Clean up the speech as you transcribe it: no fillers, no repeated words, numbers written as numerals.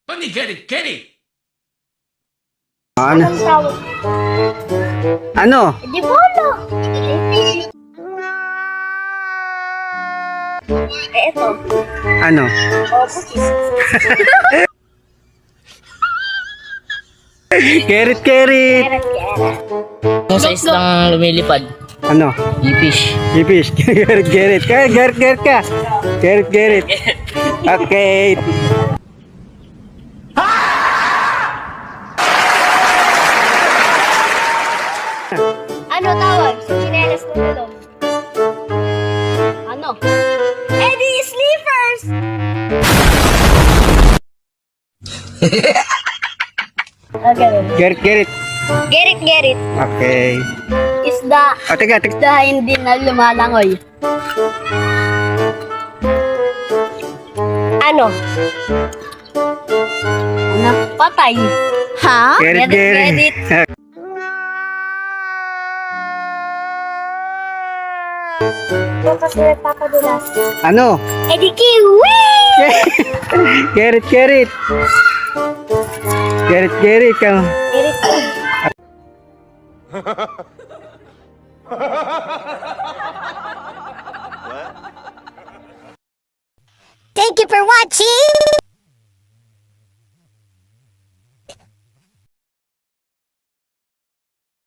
Honey, get it, get it! Ano? Anong tawag? Ano? Di bolo. Eto. Ano? O, bukis. Kerit, kerit! Keret, keret. Yung sa islang lumilipad. Ano? Ipish. Ipish. Kerit, kerit. Kerit, kerit ka. Kerit, kerit. Okay. Ano tawag sa chinelas na nalong? Ano? Eddie Sleepers! Ganun. Kerit, kerit. Gerit, gerit. Okay. Isda. O, teka, teka. Isda hindi na lumalangoy. Ano? Ano? Patay. Ha? Kerit, kerit. Ito kasi nagpapadulas. Ano? Eddie Kiwi! Kerit, kerit. Kerit, kerit ka. Gerit. Thank you for watching!